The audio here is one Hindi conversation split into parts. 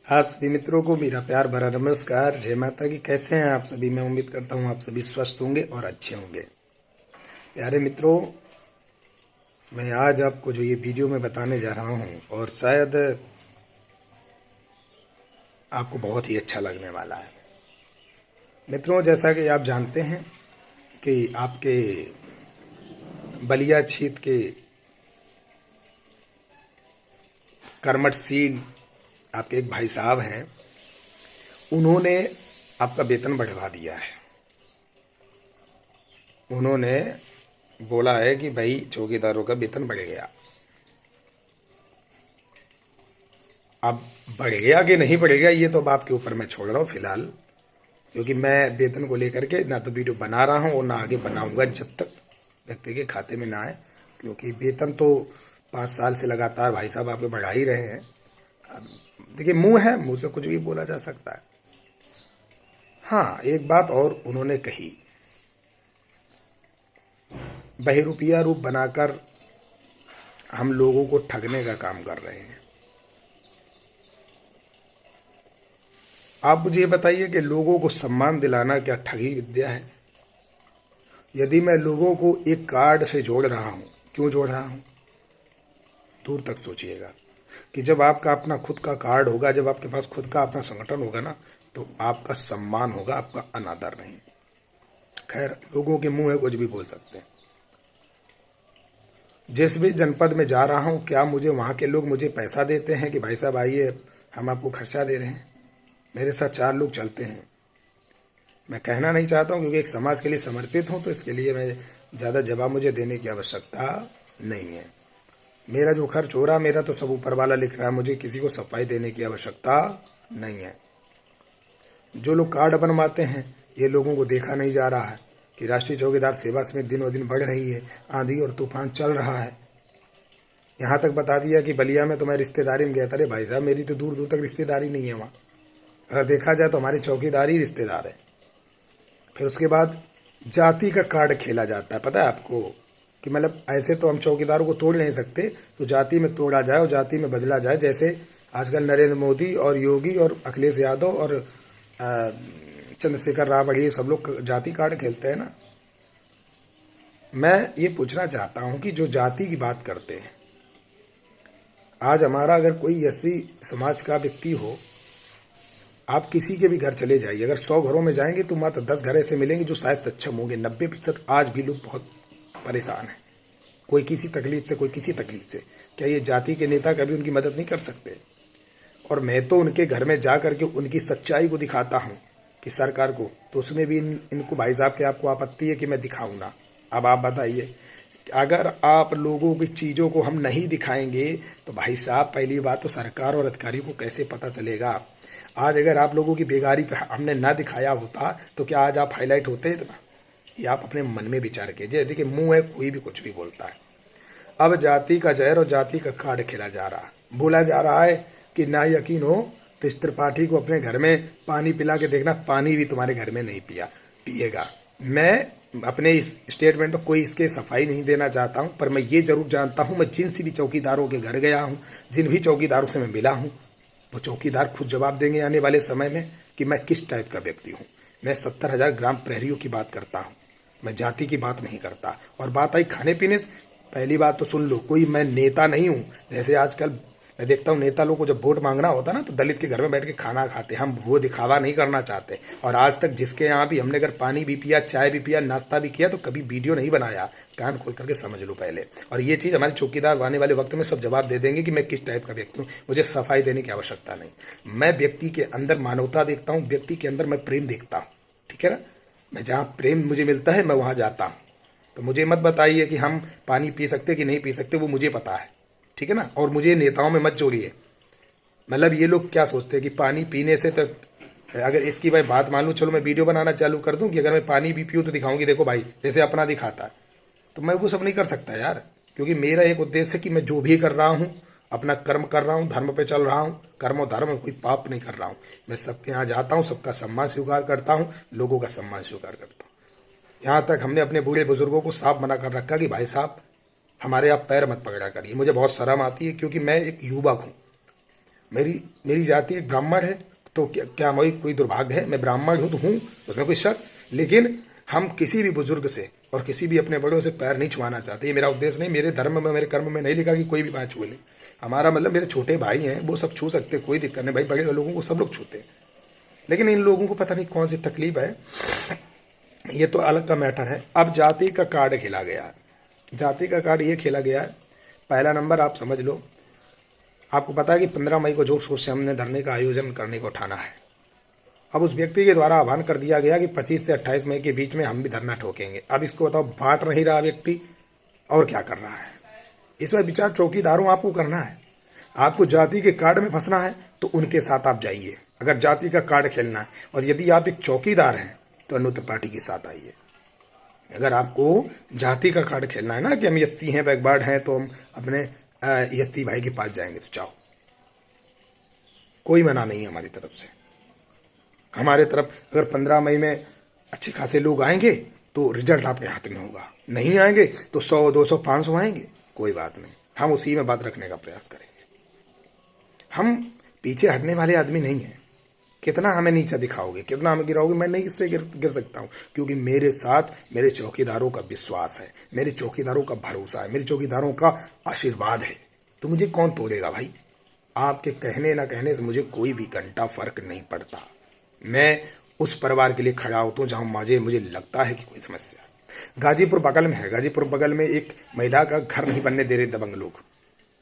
आप सभी मित्रों को मेरा प्यार भरा नमस्कार। जय माता की। कैसे हैं आप सभी? मैं उम्मीद करता हूं आप सभी स्वस्थ होंगे और अच्छे होंगे। प्यारे मित्रों, मैं आज आपको जो ये वीडियो में बताने जा रहा हूं और शायद आपको बहुत ही अच्छा लगने वाला है। मित्रों, जैसा कि आप जानते हैं कि आपके बलिया क्षेत्र के कर्मठशील आपके एक भाई साहब हैं, उन्होंने आपका वेतन बढ़वा दिया है। उन्होंने बोला है कि भाई चौकीदारों का वेतन बढ़ गया। अब बढ़ गया कि नहीं बढ़ गया ये तो अब आपके ऊपर मैं छोड़ रहा हूँ फिलहाल, क्योंकि मैं वेतन को लेकर के ना तो वीडियो बना रहा हूँ और ना आगे बनाऊंगा जब तक व्यक्ति के खाते में ना आए, क्योंकि वेतन तो 5 साल से लगातार भाई साहब आपके बढ़ा ही रहे हैं। देखिए, मुंह है, मुंह से कुछ भी बोला जा सकता है। हाँ, एक बात और उन्होंने कही, बहरूपिया रूप बनाकर हम लोगों को ठगने का काम कर रहे हैं। आप मुझे ये बताइए कि लोगों को सम्मान दिलाना क्या ठगी विद्या है? यदि मैं लोगों को एक कार्ड से जोड़ रहा हूं, क्यों जोड़ रहा हूं? दूर तक सोचिएगा कि जब आपका अपना खुद का कार्ड होगा, जब आपके पास खुद का अपना संगठन होगा ना, तो आपका सम्मान होगा, आपका अनादर नहीं। खैर, लोगों के मुंह है, कुछ भी बोल सकते हैं। जिस भी जनपद में जा रहा हूं, क्या मुझे वहां के लोग मुझे पैसा देते हैं कि भाई साहब आइए हम आपको खर्चा दे रहे हैं? मेरे साथ 4 लोग चलते हैं। मैं कहना नहीं चाहता हूं, क्योंकि एक समाज के लिए समर्पित हूं, तो इसके लिए मैं ज़्यादा जवाब मुझे देने की आवश्यकता नहीं है। मेरा जो खर्च हो रहा, मेरा तो सब ऊपर वाला लिख रहा है, मुझे किसी को सफाई देने की आवश्यकता नहीं है। जो लोग कार्ड बनवाते हैं, ये लोगों को देखा नहीं जा रहा है कि राष्ट्रीय चौकीदार सेवा समिति दिनों दिन बढ़ रही है, आंधी और तूफान चल रहा है। यहाँ तक बता दिया कि बलिया में तो मैं रिश्तेदारी में गया था। अरे भाई साहब, मेरी तो दूर दूर तक रिश्तेदारी नहीं है वहाँ। अगर देखा जाए तो हमारी चौकीदारी रिश्तेदार है। फिर उसके बाद जाति का कार्ड खेला जाता है। पता है आपको कि मतलब ऐसे तो हम चौकीदारों को तोड़ नहीं सकते, तो जाति में तोड़ा जाए और जाति में बदला जाए। जैसे आजकल नरेंद्र मोदी और योगी और अखिलेश यादव और चंद्रशेखर रावत, ये सब लोग जाति कार्ड खेलते हैं ना। मैं ये पूछना चाहता हूं कि जो जाति की बात करते हैं, आज हमारा अगर कोई एससी समाज का व्यक्ति हो, आप किसी के भी घर चले जाइए, अगर 100 घरों में जाएंगे तो मात्र 10 घर ऐसे मिलेंगे जो शायद सक्षम होंगे। 90% आज भी लोग बहुत परेशान हैं, कोई किसी तकलीफ से, कोई किसी तकलीफ से। क्या ये जाति के नेता कभी उनकी मदद नहीं कर सकते? और मैं तो उनके घर में जा करके उनकी सच्चाई को दिखाता हूँ कि सरकार को, तो उसमें भी इनको भाई साहब के आपको आपत्ति है कि मैं दिखाऊँ ना? अब आप बताइए, अगर आप लोगों की चीज़ों को हम नहीं दिखाएंगे तो भाई साहब पहली बात तो सरकार और अधिकारी को कैसे पता चलेगा? आज अगर आप लोगों की बेगारी पे हमने ना दिखाया होता तो क्या आज आप हाईलाइट होते इतना? ये आप अपने मन में विचार कीजिए। देखिए, मुंह है, कोई भी कुछ भी बोलता है। अब जाति का जहर और जाति का कार्ड खेला जा रहा है। बोला जा रहा है कि ना यकीन हो तो इस त्रिपाठी को अपने घर में पानी पिला के देखना, पानी भी तुम्हारे घर में नहीं पिएगा। मैं अपने इस स्टेटमेंट में कोई इसके सफाई नहीं देना चाहता हूं, पर मैं ये जरूर जानता हूं, मैं जिन से भी चौकीदारों के घर गया हूं, जिन भी चौकीदारों से मैं मिला हूं, वो चौकीदार खुद जवाब देंगे आने वाले समय में कि मैं किस टाइप का व्यक्ति हूं। मैं 70,000 ग्राम प्रहरियों की बात करता हूं, मैं जाति की बात नहीं करता। और बात आई खाने पीने से, पहली बात तो सुन लो, कोई मैं नेता नहीं हूं। जैसे आजकल मैं देखता हूं नेता लोगों को जब वोट मांगना होता ना, तो दलित के घर में बैठ के खाना खाते। हम वो दिखावा नहीं करना चाहते। और आज तक जिसके यहाँ भी हमने अगर पानी भी पिया, चाय भी पिया, नाश्ता भी किया, तो कभी वीडियो नहीं बनाया। कान खोल करके समझ लो पहले। और ये चीज़ हमारे चौकीदार आने वाले वक्त में सब जवाब दे देंगे कि मैं किस टाइप का व्यक्ति हूँ। मुझे सफाई देने की आवश्यकता नहीं। मैं व्यक्ति के अंदर मानवता देखता हूँ, व्यक्ति के अंदर मैं प्रेम देखता हूँ। ठीक है ना? मैं जहाँ प्रेम मुझे मिलता है मैं वहाँ जाता हूँ। तो मुझे मत बताइए कि हम पानी पी सकते कि नहीं पी सकते, वो मुझे पता है। ठीक है ना? और मुझे नेताओं में मत जोड़िए। मतलब ये लोग क्या सोचते हैं कि पानी पीने से तो, अगर इसकी मैं बात मान लूँ, चलो मैं वीडियो बनाना चालू कर दूं कि अगर मैं पानी भी पीऊँ तो दिखाऊंगी, देखो भाई, जैसे अपना दिखाता है। तो मैं वो सब नहीं कर सकता यार, क्योंकि मेरा एक उद्देश्य है कि मैं जो भी कर रहा हूँ, अपना कर्म कर रहा हूँ, धर्म पे चल रहा हूँ, कर्म और धर्म में कोई पाप नहीं कर रहा हूँ। मैं सबके यहाँ जाता हूँ, सबका सम्मान स्वीकार करता हूँ, लोगों का सम्मान स्वीकार करता हूँ। यहाँ तक हमने अपने बूढ़े बुजुर्गों को साफ मना कर रखा कि भाई साहब हमारे आप पैर मत पकड़ा करिए। मुझे बहुत शर्म आती है, क्योंकि मैं एक युवक हूँ मेरी जाति एक ब्राह्मण है, तो क्या वही कोई दुर्भाग्य है? मैं ब्राह्मण हूँ तो हूँ, उसमें कोई शक। लेकिन हम किसी भी बुजुर्ग से और किसी भी अपने बड़ों से पैर नहीं छुआना चाहते। ये मेरा उद्देश्य नहीं, मेरे धर्म में, मेरे कर्म में नहीं लिखा कि कोई भी पैर छुए ले। हमारा मतलब मेरे छोटे भाई हैं, वो सब छू सकते, कोई दिक्कत नहीं। भाई बड़े लोगों को सब लोग छूते हैं, लेकिन इन लोगों को पता नहीं कौन सी तकलीफ है, ये तो अलग का मैटर है। अब जाति का कार्ड खेला गया है। जाति का कार्ड ये खेला गया है। पहला नंबर आप समझ लो, आपको पता है कि 15 मई को जोर शोर से हमने धरने का आयोजन करने को ठाना है। अब उस व्यक्ति के द्वारा आह्वान कर दिया गया कि 25 से 28 मई के बीच में हम भी धरना ठोकेंगे। अब इसको बताओ, बांट नहीं रहा व्यक्ति और क्या कर रहा है? इसमें विचार चौकीदारों आपको करना है। आपको जाति के कार्ड में फंसना है तो उनके साथ आप जाइए, अगर जाति का कार्ड खेलना है। और यदि आप एक चौकीदार हैं तो अनुत्तर पार्टी के साथ आइए। अगर आपको जाति का कार्ड खेलना है ना कि हम एससी हैं, बैकवर्ड हैं, तो हम अपने एससी भाई के पास जाएंगे, तो चाहो, कोई मना नहीं है हमारी तरफ से। हमारे तरफ अगर 15 मई में अच्छे खासे लोग आएंगे तो रिजल्ट आपके हाथ में होगा। नहीं आएंगे तो 100, 200, 500 आएंगे, कोई बात नहीं, हम उसी में बात रखने का प्रयास करेंगे। हम पीछे हटने वाले आदमी नहीं हैं। कितना हमें नीचा दिखाओगे, कितना हमें गिराओगे, मैं नहीं इससे गिर सकता हूं, क्योंकि मेरे साथ मेरे चौकीदारों का विश्वास है, मेरे चौकीदारों का भरोसा है, मेरे चौकीदारों का आशीर्वाद है। तो मुझे कौन तोड़ेगा भाई? आपके कहने ना कहने से मुझे कोई भी घंटा फर्क नहीं पड़ता। मैं उस परिवार के लिए खड़ा होता हूं जहां मुझे लगता है कि कोई समस्या है। गाजीपुर बगल में है, गाजीपुर बगल में एक महिला का घर नहीं बनने दे रहे दबंग लोग।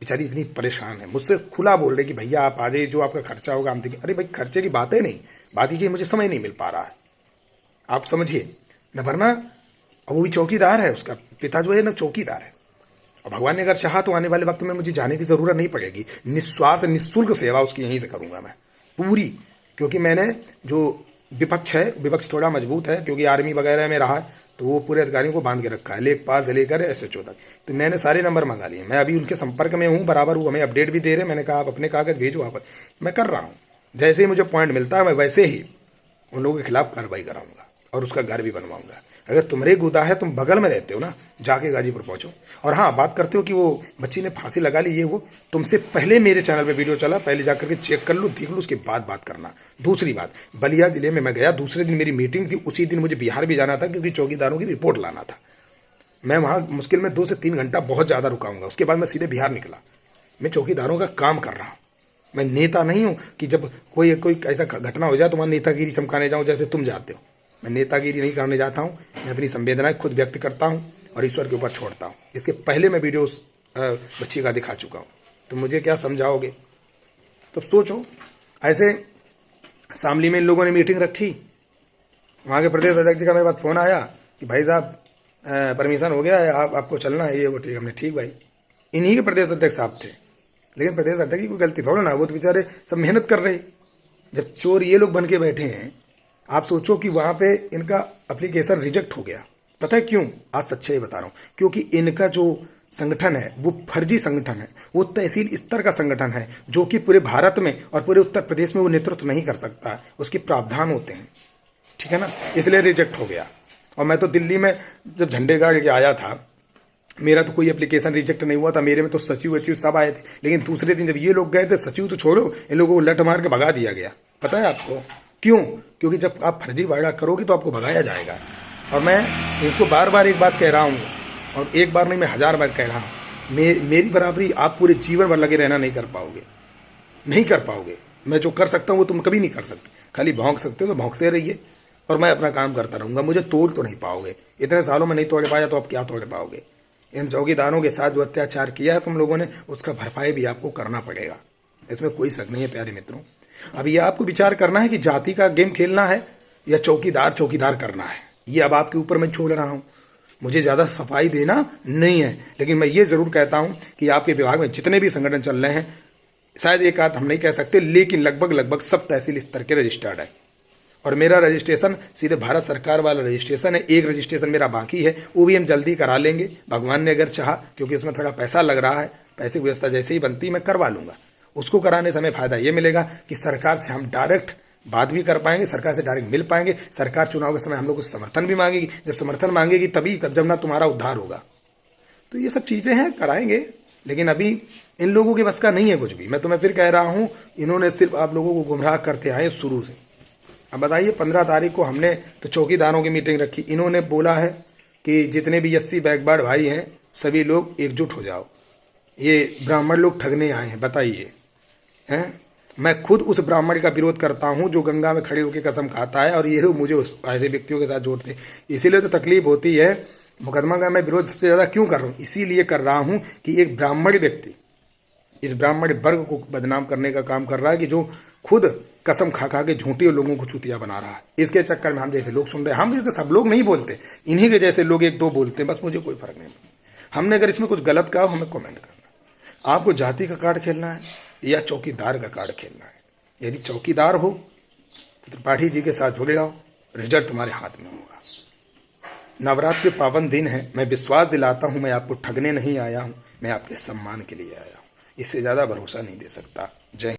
बेचारी इतनी परेशान है, मुझसे खुला बोल रहे कि भैया आप आ जाइए, जो आपका खर्चा होगा हम देंगे। अरे भाई, खर्चे की बात है नहीं, बात ये कि मुझे समय नहीं मिल पा रहा है, आप समझिए न। वरना वो भी चौकीदार है, उसका पिता जो है ना चौकीदार है। और भगवान ने अगर चाहा तो आने वाले वक्त में मुझे जाने की जरूरत नहीं पड़ेगी। निस्वार्थ निःशुल्क सेवा उसकी यहीं से करूंगा मैं पूरी, क्योंकि मैंने जो विपक्ष है, विपक्ष थोड़ा मजबूत है क्योंकि आर्मी वगैरह में रहा, तो वो पूरे अधिकारियों को बांध के रखा है, लेखपाल से लेकर SHO तक। तो मैंने सारे नंबर मंगा लिए, मैं अभी उनके संपर्क में हूँ बराबर, वो हमें अपडेट भी दे रहे हैं। मैंने कहा आप अपने कागज भेजो, आप, मैं कर रहा हूँ। जैसे ही मुझे पॉइंट मिलता है मैं वैसे ही उन लोगों के खिलाफ कार्रवाई कराऊंगा और उसका घर भी बनवाऊंगा। अगर तुम्हारे गुदा है, तुम बगल में रहते हो ना, जाके गाजीपुर पहुंचो। और हाँ, बात करते हो कि वो बच्ची ने फांसी लगा ली, ये वो, तुमसे पहले मेरे चैनल पे वीडियो चला, पहले जाकर के चेक कर लो, देख लो, उसके बाद बात करना। दूसरी बात, बलिया जिले में मैं गया, दूसरे दिन मेरी मीटिंग थी, उसी दिन मुझे बिहार भी जाना था क्योंकि चौकीदारों की रिपोर्ट लाना था। मैं वहाँ मुश्किल में 2 से 3 घंटा बहुत ज़्यादा रुकाऊंगा, उसके बाद मैं सीधे बिहार निकला। मैं चौकीदारों का काम कर रहा हूँ, मैं नेता नहीं हूँ कि जब कोई ऐसा घटना हो जाए तो वहाँ नेतागिरी चमकाने जाऊँ जैसे तुम जाते हो। मैं नेतागिरी नहीं करने जाता हूँ, मैं अपनी संवेदनाएं खुद व्यक्त करता हूँ और ईश्वर के ऊपर छोड़ता हूँ। इसके पहले मैं वीडियो बच्ची का दिखा चुका हूँ, तो मुझे क्या समझाओगे? तो सोचो। ऐसे शामली में इन लोगों ने मीटिंग रखी, वहाँ के प्रदेश अध्यक्ष का मेरे पास फोन आया कि भाई साहब परमिशन हो गया है, आपको चलना है, ये वो। ठीक, हमने ठीक भाई, इन्हीं के प्रदेश अध्यक्ष साहब थे, लेकिन प्रदेश अध्यक्ष की कोई गलती थोड़ा ना, वो तो बेचारे सब मेहनत कर रहे। जब चोर ये लोग बन के बैठे हैं, आप सोचो कि वहां पे इनका एप्लीकेशन रिजेक्ट हो गया। पता है क्यों? आज सच्चाई बता रहा हूं, क्योंकि इनका जो संगठन है वो फर्जी संगठन है, वो तहसील स्तर का संगठन है, जो कि पूरे भारत में और पूरे उत्तर प्रदेश में वो नेतृत्व नहीं कर सकता, उसके प्रावधान होते हैं, ठीक है ना, इसलिए रिजेक्ट हो गया। और मैं तो दिल्ली में जब झंडे गाड़ के आया था, मेरा तो कोई एप्लीकेशन रिजेक्ट नहीं हुआ था, मेरे में तो सचिव सब आए थे। लेकिन दूसरे दिन जब ये लोग गए थे, सचिव तो छोड़ो, इन लोगों को लट मार के भगा दिया गया। पता है आपको क्यों? क्योंकि जब आप फर्जी वायदा करोगे तो आपको भगाया जाएगा। और मैं इसको बार बार एक बात कह रहा हूँ, और एक बार नहीं मैं 1000 बार कह रहा हूँ, मेरी बराबरी आप पूरे जीवन भर लगे रहना नहीं कर पाओगे, नहीं कर पाओगे। मैं जो कर सकता हूँ वो तुम कभी नहीं कर सकते। खाली भौंक सकते हो तो भौंकते रहिए, और मैं अपना काम करता रहूंगा। मुझे तोड़ तो नहीं पाओगे, इतने सालों में नहीं तोड़ पाया तो आप क्या तोड़ पाओगे? इन चौकीदारों के साथ जो अत्याचार किया है तुम लोगों ने, उसका भरपाई भी आपको करना पड़ेगा, इसमें कोई शक नहीं है प्यारे मित्रों। अब ये आपको विचार करना है कि जाति का गेम खेलना है या चौकीदार करना है, ये अब आपके ऊपर मैं छोड़ रहा हूं। मुझे ज्यादा सफाई देना नहीं है, लेकिन मैं ये जरूर कहता हूं कि आपके विभाग में जितने भी संगठन चल रहे हैं, शायद एक आध हम नहीं कह सकते, लेकिन लगभग सब तहसील स्तर के रजिस्टर्ड है। और मेरा रजिस्ट्रेशन सीधे भारत सरकार वाला रजिस्ट्रेशन है। एक रजिस्ट्रेशन मेरा बाकी है, वो भी हम जल्दी करा लेंगे, भगवान ने अगर चाहा, क्योंकि उसमें थोड़ा पैसा लग रहा है। पैसे की व्यवस्था जैसे ही बनती मैं करवा लूंगा। उसको कराने से हमें फायदा ये मिलेगा कि सरकार से हम डायरेक्ट बात भी कर पाएंगे, सरकार से डायरेक्ट मिल पाएंगे। सरकार चुनाव के समय हम लोग को समर्थन भी मांगेगी, जब समर्थन मांगेगी तब जब ना तुम्हारा उद्धार होगा। तो ये सब चीजें हैं, कराएंगे। लेकिन अभी इन लोगों के बस का नहीं है कुछ भी। मैं तुम्हें फिर कह रहा हूं, इन्होंने सिर्फ आप लोगों को गुमराह करते आए शुरू से। अब बताइए, 15 तारीख को हमने तो चौकीदारों की मीटिंग रखी, इन्होंने बोला है कि जितने भी 80 बैकवर्ड भाई हैं सभी लोग एकजुट हो जाओ, ये ब्राह्मण लोग ठगने आए हैं। बताइए हैं, मैं खुद उस ब्राह्मण का विरोध करता हूं जो गंगा में खड़े होकर कसम खाता है, और ये लोग मुझे उस ऐसे व्यक्तियों के साथ जोड़ते हैं। इसीलिए तो तकलीफ होती है। मुकदमा का मैं विरोध सबसे ज्यादा क्यों कर रहा हूं? इसीलिए कर रहा हूं कि एक ब्राह्मण व्यक्ति इस ब्राह्मण वर्ग को बदनाम करने का काम कर रहा है, कि जो खुद कसम खा खा के झूठे लोगों को चूतिया बना रहा है। इसके चक्कर में हम जैसे लोग सुन रहे हैं, हम जैसे सब लोग नहीं बोलते, इन्हीं के जैसे लोग एक दो बोलते हैं, बस मुझे कोई फर्क नहीं। हमने अगर इसमें कुछ गलत कहा हमें कमेंट करना। आपको जाति का कार्ड खेलना है या चौकीदार का कार्ड खेलना है? यदि चौकीदार हो तो त्रिपाठी जी के साथ जुड़ जाओ, रिजल्ट तुम्हारे हाथ में होगा। नवरात्र के पावन दिन है, मैं विश्वास दिलाता हूं मैं आपको ठगने नहीं आया हूं, मैं आपके सम्मान के लिए आया हूं। इससे ज्यादा भरोसा नहीं दे सकता। जय